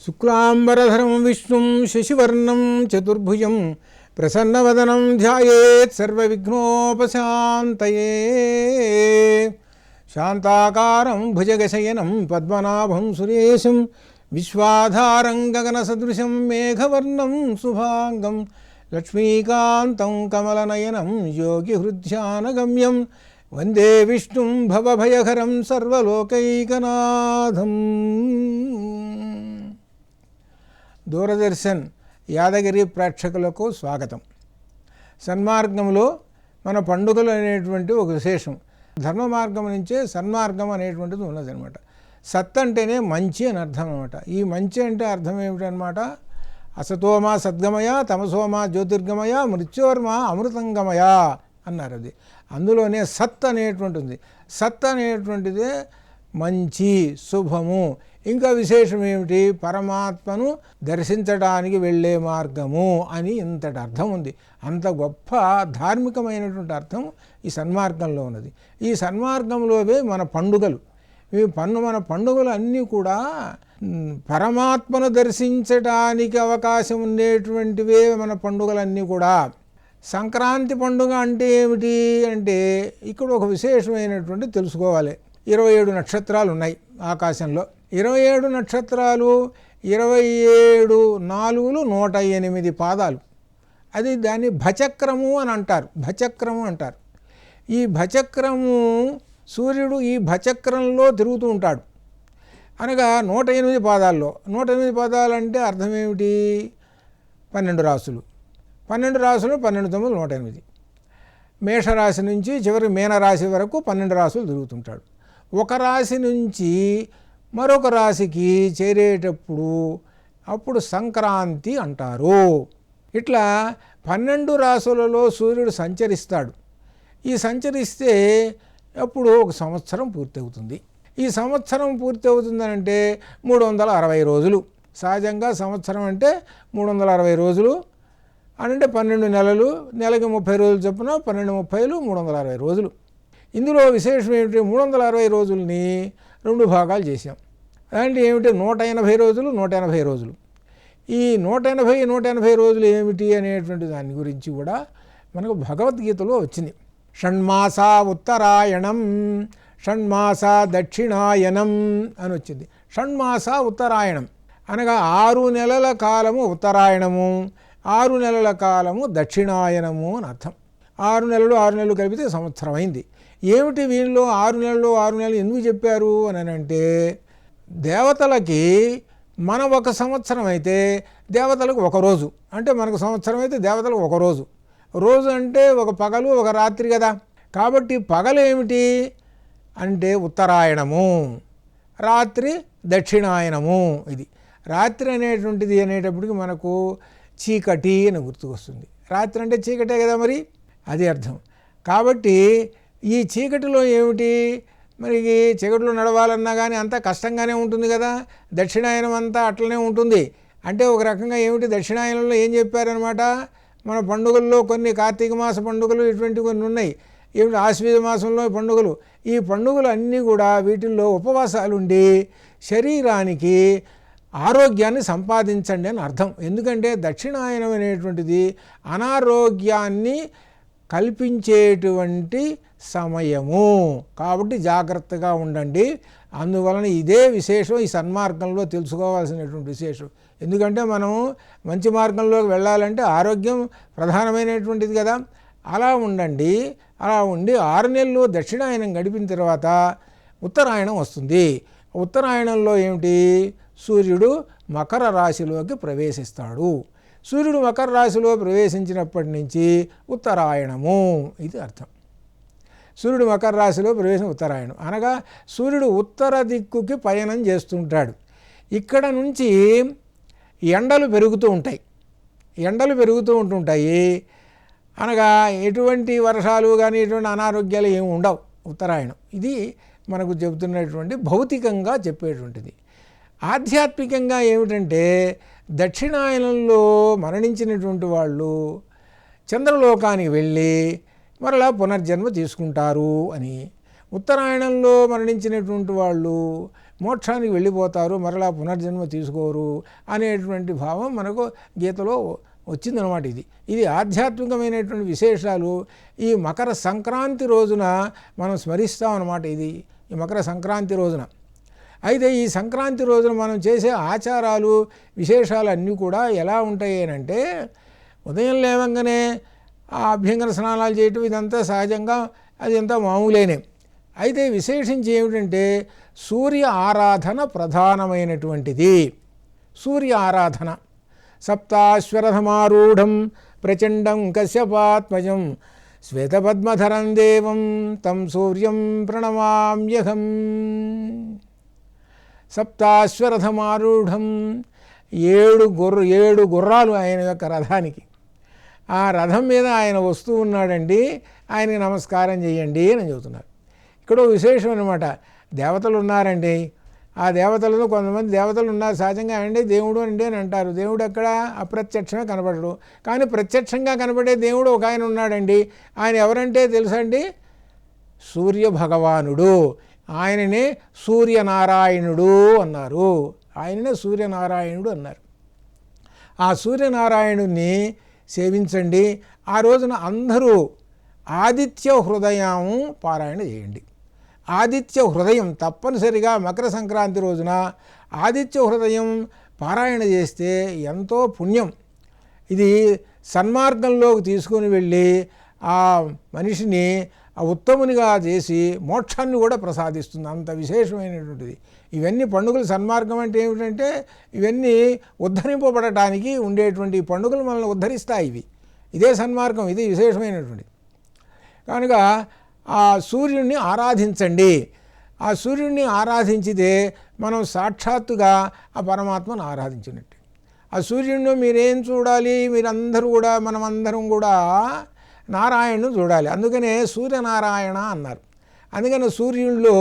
శుక్లాంబరధరం విష్ణుం శశివర్ణం చతుర్భుజం ప్రసన్నవదనం ధ్యాయేత్ సర్వవిఘ్నోపశాంతయే. శాంతాకారం భుజగశయనం పద్మనాభం సురేశం విశ్వాధారం గగనసదృశం మేఘవర్ణం శుభాంగం లక్ష్మీకాంతం కమలనయనం యోగిహృద్ధ్యానగమ్యం వందే విష్ణుం భవభయహరం సర్వలోకైకనాథం. దూరదర్శన్ యాదగిరి ప్రేక్షకులకు స్వాగతం. సన్మార్గంలో మన పండుగలు అనేటువంటి ఒక విశేషం. ధర్మ మార్గం నుంచే సన్మార్గం అనేటువంటిది ఉన్నదనమాట. సత్ అంటేనే మంచి అని అర్థం అనమాట. ఈ మంచి అంటే అర్థం ఏమిటనమాట? అసతోమా సద్గమయ, తమసోమా జ్యోతిర్గమయ, మృత్యోర్మా అమృతంగమయ అన్నారు. అది అందులోనే సత్ అనేటువంటిది. సత్ అనేటువంటిదే మంచి, శుభము. ఇంకా విశేషం ఏమిటి? పరమాత్మను దర్శించడానికి వెళ్ళే మార్గము అని ఇంతటి అర్థం ఉంది. అంత గొప్ప ధార్మికమైనటువంటి అర్థం ఈ సన్మార్గంలో ఉన్నది. ఈ సన్మార్గంలోవే మన పండుగలు. మన పండుగలు అన్నీ కూడా పరమాత్మను దర్శించడానికి అవకాశం ఉండేటువంటివే మన పండుగలన్నీ కూడా. సంక్రాంతి పండుగ అంటే ఏమిటి అంటే ఇక్కడ ఒక విశేషమైనటువంటి తెలుసుకోవాలి. 27 నక్షత్రాలు ఉన్నాయి ఆకాశంలో. 27 నక్షత్రాలు, 27 నాలుగులు 108 పాదాలు. అది దాన్ని భచక్రము అని అంటారు. భచక్రము అంటారు. ఈ భచక్రము సూర్యుడు ఈ భచక్రంలో తిరుగుతూ ఉంటాడు. అనగా 108 పాదాల్లో. 108 పాదాలు అంటే అర్థం ఏమిటి? 12 రాసులు. 12 రాసులు 12 9 108. మేషరాశి నుంచి చివరి మీనరాశి వరకు 12 రాసులు తిరుగుతుంటాడు. ఒక రాశి నుంచి మరొక రాశికి చేరేటప్పుడు అప్పుడు సంక్రాంతి అంటారు. ఇట్లా 12 రాశులలో సూర్యుడు సంచరిస్తాడు. ఈ సంచరిస్తే అప్పుడు ఒక సంవత్సరం పూర్తవుతుంది. ఈ సంవత్సరం పూర్తవుతుందనంటే 360 రోజులు. సహజంగా సంవత్సరం అంటే 360 రోజులు అంటే 12 నెలలు, నెలకి 30 రోజులు చొప్పున 12 30లు 360 రోజులు. ఇందులో విశేషం ఏమిటి? 360 రోజుల్ని 2 భాగాలు చేశాం. అంటే ఏమిటి? 180 రోజులు 180 రోజులు. ఈ 180 రోజులు ఏమిటి అనేటువంటి దాని గురించి కూడా మనకు భగవద్గీతలో వచ్చింది. షణ్మాస ఉత్తరాయణం, షణ్మాస దక్షిణాయనం అని వచ్చింది. షణ్మాస ఉత్తరాయణం అనగా 6 నెలల కాలము ఉత్తరాయణము, 6 నెలల కాలము దక్షిణాయనము అని అర్థం. 6 నెలలు కలిపితే సంవత్సరం అయింది. ఏమిటి వీళ్ళు 6 నెలలు ఎందుకు చెప్పారు అని అంటే, దేవతలకి మన ఒక సంవత్సరం అయితే దేవతలకు ఒక రోజు, అంటే మనకు సంవత్సరం అయితే దేవతలకు ఒక రోజు. రోజు అంటే ఒక పగలు ఒక రాత్రి కదా. కాబట్టి పగలు ఏమిటి అంటే ఉత్తరాయణము, రాత్రి దక్షిణాయనము. ఇది రాత్రి అనేటప్పటికి మనకు చీకటి అని గుర్తుకొస్తుంది. రాత్రి అంటే చీకటే కదా, మరి అది అర్థం. కాబట్టి ఈ చీకటిలో ఏమిటి మరి? చీకటిలో నడవాలన్నా కానీ అంతా కష్టంగానే ఉంటుంది కదా. దక్షిణాయనం అంతా అట్లనే ఉంటుంది. అంటే ఒక రకంగా ఏమిటి, దక్షిణాయనంలో ఏం చెప్పారనమాట, మన పండుగల్లో కొన్ని కార్తీక మాస పండుగలు ఇటువంటి కొన్ని ఉన్నాయి. ఏమిటి ఆశ్వీజ మాసంలో పండుగలు. ఈ పండుగలు అన్నీ కూడా వీటిల్లో ఉపవాసాలు ఉండి శరీరానికి ఆరోగ్యాన్ని సంపాదించండి అని అర్థం. ఎందుకంటే దక్షిణాయనం అనేటువంటిది అనారోగ్యాన్ని కల్పించేటువంటి సమయము. కాబట్టి జాగ్రత్తగా ఉండండి. అందువలన ఇదే విశేషం ఈ సన్మార్గంలో తెలుసుకోవాల్సినటువంటి విశేషం. ఎందుకంటే మనం మంచి మార్గంలోకి వెళ్ళాలంటే ఆరోగ్యం ప్రధానమైనటువంటిది కదా. అలా ఉండండి. అలా ఉండి 6 నెలలు దక్షిణాయనం గడిపిన తర్వాత ఉత్తరాయణం వస్తుంది. ఉత్తరాయణంలో ఏమిటి? సూర్యుడు మకర రాశిలోకి ప్రవేశిస్తాడు. సూర్యుడు మకర రాశిలో ప్రవేశించినప్పటి నుంచి ఉత్తరాయణము ఇది అర్థం. సూర్యుడు మకర రాశిలో ప్రవేశం ఉత్తరాయణం అనగా సూర్యుడు ఉత్తర దిక్కుకి పయనం చేస్తుంటాడు. ఇక్కడ నుంచి ఎండలు పెరుగుతూ ఉంటుంటాయి. అనగా ఎటువంటి వర్షాలు కానీ ఎటువంటి అనారోగ్యాలు ఏమి ఉండవు ఉత్తరాయణం. ఇది మనకు చెబుతున్నటువంటి భౌతికంగా చెప్పేటువంటిది. ఆధ్యాత్మికంగా ఏమిటంటే దక్షిణాయనంలో మరణించినటువంటి వాళ్ళు చంద్రలోకానికి వెళ్ళి మరలా పునర్జన్మ తీసుకుంటారు అని, ఉత్తరాయణంలో మరణించినటువంటి వాళ్ళు మోక్షానికి వెళ్ళిపోతారు, మరలా పునర్జన్మ తీసుకోరు అనేటువంటి భావం మనకు గీతలో వచ్చిందనమాట. ఇది ఆధ్యాత్మికమైనటువంటి విశేషాలు ఈ మకర సంక్రాంతి రోజున మనం స్మరిస్తామన్నమాట. ఈ మకర సంక్రాంతి రోజున అయితే ఈ సంక్రాంతి రోజున మనం చేసే ఆచారాలు విశేషాలు అన్నీ కూడా ఎలా ఉంటాయి అంటే, ఉదయం లేవంగానే ఆ అభ్యంగన స్నానాలు చేయటం ఇదంతా సహజంగా అదంతా మామూలేనే. అయితే విశేషించి ఏమిటంటే సూర్య ఆరాధన ప్రధానమైనటువంటిది. సూర్య ఆరాధన సప్తాశ్వరథమారూఢం ప్రచండం కశ్యపాత్మజం శ్వేతపద్మధరం దేవం తం సూర్యం ప్రణమామ్యహం. సప్తాశ్వరథమారూఢం, 7 గుర్రాలు ఆయన యొక్క రథానికి. ఆ రథం మీద ఆయన వస్తూ ఉన్నాడండి, ఆయనకి నమస్కారం చేయండి అని చెబుతున్నారు. ఇక్కడ విశేషం అనమాట. దేవతలు ఉన్నారండి, ఆ దేవతలను కొంతమంది దేవతలు ఉన్నారు సహజంగా అండి, దేవుడు అండి అని అంటారు. దేవుడు ఎక్కడ అప్రత్యక్షంగా కనపడడు, కానీ ప్రత్యక్షంగా కనపడే దేవుడు ఒక ఆయన ఉన్నాడండి. ఆయన ఎవరంటే తెలుసండి, సూర్య భగవానుడు. ఆయననే సూర్యనారాయణుడు అన్నారు. ఆయననే సూర్యనారాయణుడు అన్నారు. ఆ సూర్యనారాయణుడిని సేవించండి. ఆ రోజున అందరూ ఆదిత్య హృదయం పారాయణ చేయండి. ఆదిత్య హృదయం తప్పనిసరిగా మకర సంక్రాంతి రోజున ఆదిత్య హృదయం పారాయణ చేస్తే ఎంతో పుణ్యం. ఇది సన్మార్గంలోకి తీసుకుని వెళ్ళి ఆ మనిషిని ఉత్తమునిగా చేసి మోక్షాన్ని కూడా ప్రసాదిస్తుంది. అంత విశేషమైనటువంటిది. ఇవన్నీ పండుగలు. సన్మార్గం అంటే ఏమిటంటే ఇవన్నీ ఉద్ధరింపబడటానికి ఉండేటువంటి పండుగలు మనల్ని ఉద్ధరిస్తాయి. ఇదే సన్మార్గం, ఇది విశేషమైనటువంటిది. కనుక ఆ సూర్యుడిని ఆరాధించండి. ఆ సూర్యుడిని ఆరాధించితే మనం సాక్షాత్తుగా ఆ పరమాత్మను ఆరాధించినట్టు. ఆ సూర్యుడిని మీరేం చూడాలి, మీరందరూ కూడా మనమందరం కూడా నారాయణను చూడాలి. అందుకనే సూర్యనారాయణ అన్నారు. అందుకని సూర్యుల్లో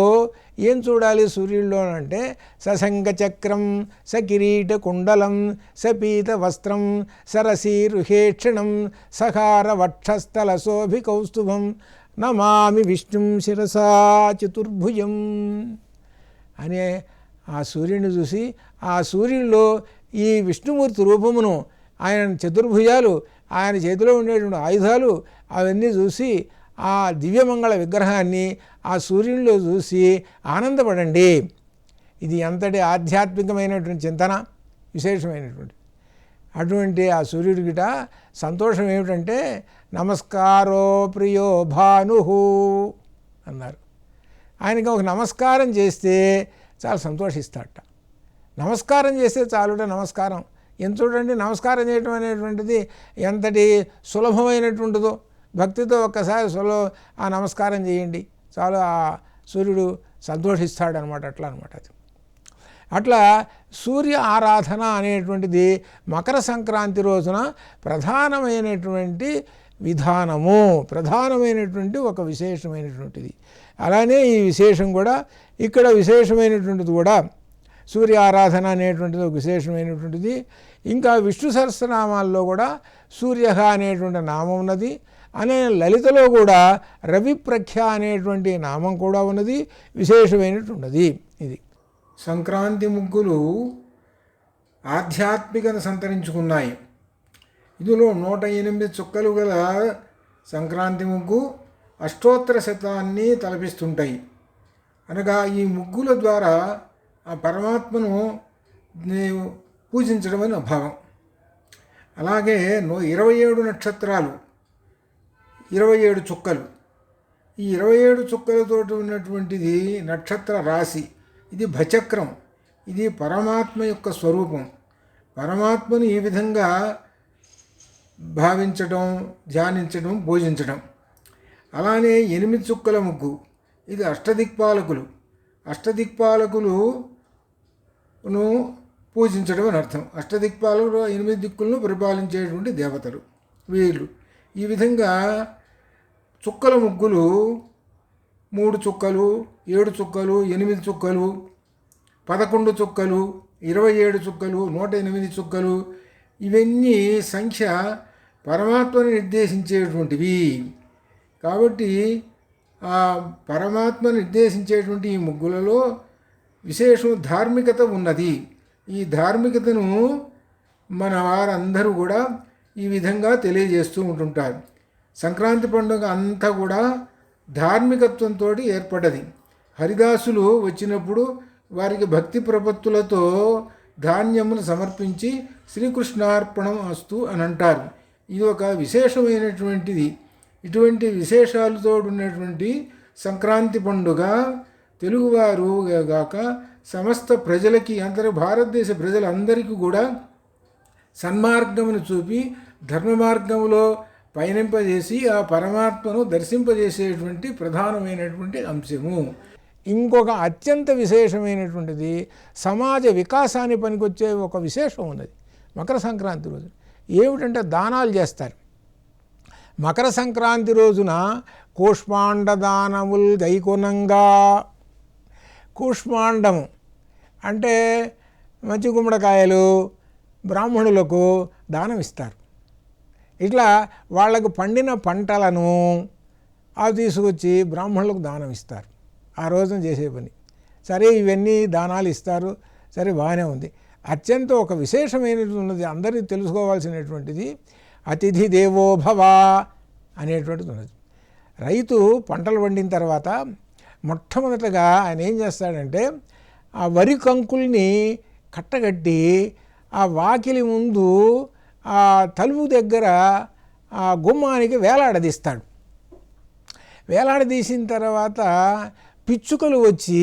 ఏం చూడాలి? సూర్యుల్లో అంటే సశంఖచక్రం, సకిరీట కుండలం, సపీత వస్త్రం, సరసీరుహేక్షణం, సహార వక్షస్థల శోభి కౌస్తుభం, నమామి విష్ణుం శిరసా చతుర్భుజం అనే ఆ సూర్యుని చూసి, ఆ సూర్యుల్లో ఈ విష్ణుమూర్తి రూపమును, ఆయన చతుర్భుజాలు, ఆయన చేతిలో ఉండేటువంటి ఆయుధాలు అవన్నీ చూసి ఆ దివ్యమంగళ విగ్రహాన్ని ఆ సూర్యునిలో చూసి ఆనందపడండి. ఇది ఎంతటి ఆధ్యాత్మికమైనటువంటి చింతన, విశేషమైనటువంటి. అటువంటి ఆ సూర్యుడి గిట సంతోషం ఏమిటంటే నమస్కారో ప్రియో భాను అన్నారు. ఆయనకి ఒక నమస్కారం చేస్తే చాలా సంతోషిస్తాడట. నమస్కారం చేస్తే చాలుట. నమస్కారం ఎంత చూడండి, నమస్కారం చేయడం అనేటువంటిది ఎంతటి సులభమైనటువంటిదో. భక్తితో ఒక్కసారి ఆ నమస్కారం చేయండి చాలు, ఆ సూర్యుడు సంతోషిస్తాడనమాట. అట్లా అనమాట అది. అట్లా సూర్య ఆరాధన అనేటువంటిది మకర సంక్రాంతి రోజున ప్రధానమైనటువంటి విధానము, ప్రధానమైనటువంటి ఒక విశేషమైనటువంటిది. అలానే ఈ విశేషం కూడా ఇక్కడ విశేషమైనటువంటిది కూడా సూర్య ఆరాధన అనేటువంటిది ఒక విశేషమైనటువంటిది. ఇంకా విష్ణు సహస్రనామాల్లో కూడా సూర్య అనేటువంటి నామం ఉన్నది. అనే లలితలో కూడా రవిప్రఖ్య అనేటువంటి నామం కూడా ఉన్నది, విశేషమైనటువంటిది. ఇది సంక్రాంతి ముగ్గులు ఆధ్యాత్మికత సంతరించుకున్నాయి. ఇందులో 108 చుక్కలు గల సంక్రాంతి ముగ్గు అష్టోత్తర శతాన్ని తలపిస్తుంటాయి. అనగా ఈ ముగ్గుల ద్వారా ఆ పరమాత్మను పూజించడం అని భావం. అలాగే 27 నక్షత్రాలు, 27 చుక్కలు. ఈ 27 చుక్కలతోటి ఉన్నటువంటిది నక్షత్ర రాశి. ఇది భచక్రం. ఇది పరమాత్మ యొక్క స్వరూపం. పరమాత్మను ఈ విధంగా భావించడం, ధ్యానించడం, పూజించడం. అలానే 8 చుక్కల ముగ్గు. ఇది అష్టదిక్పాలకులు. అష్టదిక్పాలకులను పూజించడం అని అర్థం. అష్టదిక్పాలకులు 8 దిక్కులను పరిపాలించేటువంటి దేవతలు వీళ్ళు. ఈ విధంగా చుక్కల ముగ్గులు 3 చుక్కలు, 7 చుక్కలు, 8 చుక్కలు, 11 చుక్కలు, 27 చుక్కలు, 108 చుక్కలు, ఇవన్నీ సంఖ్య పరమాత్మను నిర్దేశించేటువంటివి. కాబట్టి ఆ పరమాత్మను నిర్దేశించేటువంటి ఈ ముగ్గులలో విశేషం ధార్మికత ఉన్నది. ఈ ధార్మికతను మన వారందరూ కూడా ఈ విధంగా తెలియజేస్తూ ఉంటుంటారు. సంక్రాంతి పండుగ అంతా కూడా ధార్మికత్వంతో ఏర్పడ్డది. హరిదాసులు వచ్చినప్పుడు వారికి భక్తి ప్రపత్తులతో ధాన్యమును సమర్పించి శ్రీకృష్ణార్పణం అస్తు అని అంటారు. ఇది ఒక విశేషమైనటువంటిది. ఇటువంటి విశేషాలతో ఉన్నటువంటి సంక్రాంతి పండుగ తెలుగువారు గాక సమస్త ప్రజలకి, అంతర్ భారతదేశ ప్రజలందరికీ కూడా సన్మార్గమును చూపి ధర్మ మార్గంలో పయనింపజేసి ఆ పరమాత్మను దర్శింపజేసేటువంటి ప్రధానమైనటువంటి అంశము. ఇంకొక అత్యంత విశేషమైనటువంటిది సమాజ వికాసాన్ని పనికొచ్చే ఒక విశేషం ఉన్నది మకర సంక్రాంతి రోజు. ఏమిటంటే దానాలు చేస్తారు. మకర సంక్రాంతి రోజున కూష్మాండ దానముల్ గైకొనంగా. కూష్మాండము అంటే మంచి గుమ్మడికాయలు బ్రాహ్మణులకు దానం ఇస్తారు. ఇట్లా వాళ్ళకు పండిన పంటలను అవి తీసుకొచ్చి బ్రాహ్మణులకు దానం ఇస్తారు. ఆ రోజున చేసే పని. సరే, ఇవన్నీ దానాలు ఇస్తారు, సరే బాగానే ఉంది. అత్యంత ఒక విశేషమైనటువంటిది అందరికీ తెలుసుకోవాల్సినటువంటిది అతిథి దేవో భవ అనేటువంటిది ఉన్నది. రైతు పంటలు పండిన తర్వాత మొట్టమొదటగా ఆయన ఏం చేస్తాడంటే ఆ వరి కంకుల్ని కట్టగట్టి ఆ వాకిలి ముందు ఆ తలుపు దగ్గర ఆ గుమ్మానికి వేలాడదీస్తాడు. వేలాడదీసిన తర్వాత పిచ్చుకలు వచ్చి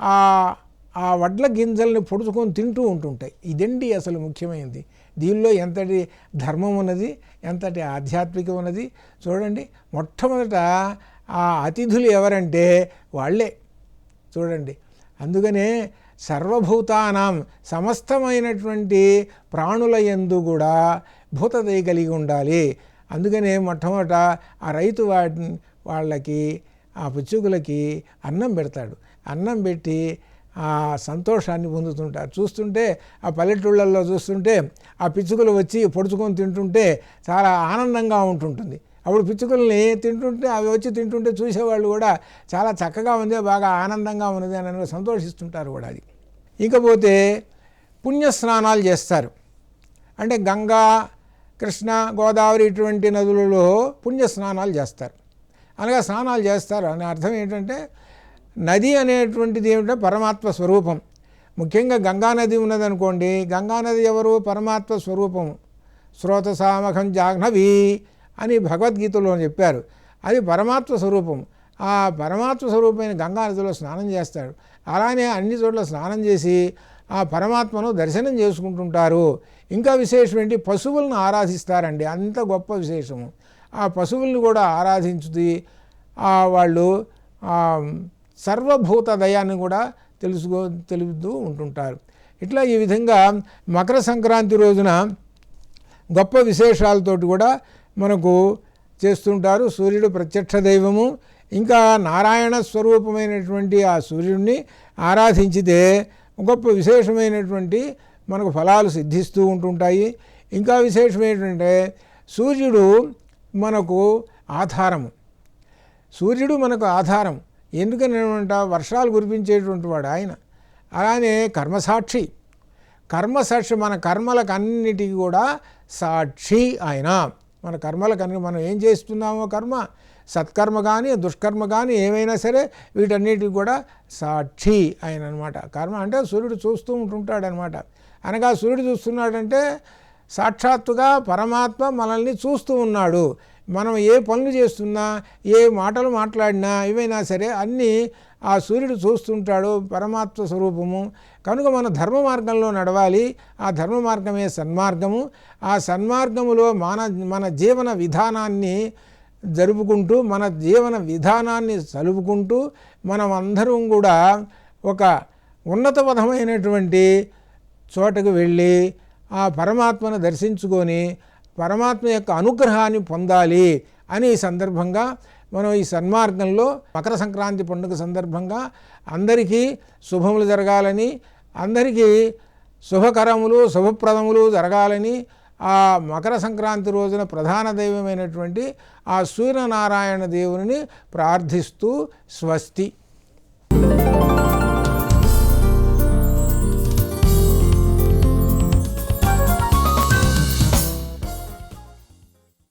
ఆ వడ్ల గింజల్ని పొడుచుకొని తింటూ ఉంటుంటాయి. ఇదండి అసలు ముఖ్యమైనది. దీనిలో ఎంతటి ధర్మం ఉన్నది, ఎంతటి ఆధ్యాత్మికం ఉన్నది చూడండి. మొట్టమొదట ఆ అతిథులు ఎవరంటే వాళ్ళే చూడండి. అందుకనే సర్వభూతానాం సమస్తమైనటువంటి ప్రాణుల యందు కూడా భూతదయ కలిగి ఉండాలి. అందుకనే మొట్టమొదట ఆ రైతు వాళ్ళకి ఆ పిచ్చుకలకి అన్నం పెడతాడు. అన్నం పెట్టి ఆ సంతోషాన్ని పొందుతుంటారు. చూస్తుంటే ఆ పల్లెటూళ్ళల్లో చూస్తుంటే ఆ పిచ్చుకలు వచ్చి పొడుచుకొని తింటుంటే చాలా ఆనందంగా ఉంటుంటుంది. అప్పుడు పిచ్చుకల్ని తింటుంటే అవి వచ్చి తింటుంటే చూసేవాళ్ళు కూడా చాలా చక్కగా ఉంది, బాగా ఆనందంగా ఉన్నది అని సంతోషిస్తుంటారు కూడా. అది ఇకపోతే పుణ్యస్నానాలు చేస్తారు. అంటే గంగా, కృష్ణ, గోదావరి ఇటువంటి నదులలో పుణ్యస్నానాలు చేస్తారు. అనగా స్నానాలు చేస్తారు అనే అర్థం ఏంటంటే నది అనేటువంటిది ఏమిటంటే పరమాత్మ స్వరూపం. ముఖ్యంగా గంగానది ఉన్నదనుకోండి, గంగానది ఎవరు? పరమాత్మ స్వరూపము. స్రోతసామఖం జాహ్నవి అని భగవద్గీతలో చెప్పారు. అది పరమాత్మ స్వరూపం. ఆ పరమాత్మ స్వరూపమైన గంగానదిలో స్నానం చేస్తాడు. అలానే అన్ని చోట్ల స్నానం చేసి ఆ పరమాత్మను దర్శనం చేసుకుంటుంటారు. ఇంకా విశేషం ఏంటి? పశువులను ఆరాధిస్తారండి. అంత గొప్ప విశేషము. ఆ పశువుల్ని కూడా ఆరాధించుతూ వాళ్ళు సర్వభూత దయాన్ని కూడా తెలుపుతూ ఉంటుంటారు. ఇట్లా ఈ విధంగా మకర సంక్రాంతి రోజున గొప్ప విశేషాలతోటి కూడా మనకు చేస్తుంటారు. సూర్యుడు ప్రత్యక్ష దైవము. ఇంకా నారాయణ స్వరూపమైనటువంటి ఆ సూర్యుడిని ఆరాధించితే గొప్ప విశేషమైనటువంటి మనకు ఫలాలు సిద్ధిస్తూ ఉంటుంటాయి. ఇంకా విశేషమైనటువంటి సూర్యుడు మనకు ఆధారము. సూర్యుడు మనకు ఆధారం. ఎందుకని వర్షాలు కురిపించేటువంటి వాడు ఆయన. అలానే కర్మసాక్షి. కర్మసాక్షి, మన కర్మలకు అన్నిటికీ కూడా సాక్షి ఆయన. మన కర్మలకు మనం ఏం చేస్తున్నామో కర్మ, సత్కర్మ కానీ దుష్కర్మ కానీ ఏమైనా సరే వీటన్నిటికి కూడా సాక్షి ఆయన అనమాట. కర్మ అంటే సూర్యుడు చూస్తూ ఉంటుంటాడనమాట. అనగా సూర్యుడు చూస్తున్నాడంటే సాక్షాత్తుగా పరమాత్మ మనల్ని చూస్తూ ఉన్నాడు. మనం ఏ పనులు చేస్తున్నా, ఏ మాటలు మాట్లాడినా ఏవైనా సరే అన్నీ ఆ సూర్యుడు చూస్తుంటాడు. పరమాత్మ స్వరూపము. కనుక మన ధర్మ మార్గంలో నడవాలి. ఆ ధర్మ మార్గమే సన్మార్గము. ఆ సన్మార్గములో మన జీవన విధానాన్ని జరుపుకుంటూ, మన జీవన విధానాన్ని సలుపుకుంటూ మనం అందరం కూడా ఒక ఉన్నతపదమైనటువంటి చోటకు వెళ్ళి ఆ పరమాత్మను దర్శించుకొని పరమాత్మ యొక్క అనుగ్రహాన్ని పొందాలి అని ఈ సందర్భంగా మనం ఈ సన్మార్గంలో మకర సంక్రాంతి పండుగ సందర్భంగా అందరికీ శుభములు జరగాలని, అందరికీ శుభకరములు శుభప్రదములు జరగాలని ఆ మకర సంక్రాంతి రోజున ప్రధాన దైవమైనటువంటి ఆ సూర్యనారాయణ దేవుని ప్రార్థిస్తూ స్వస్తి.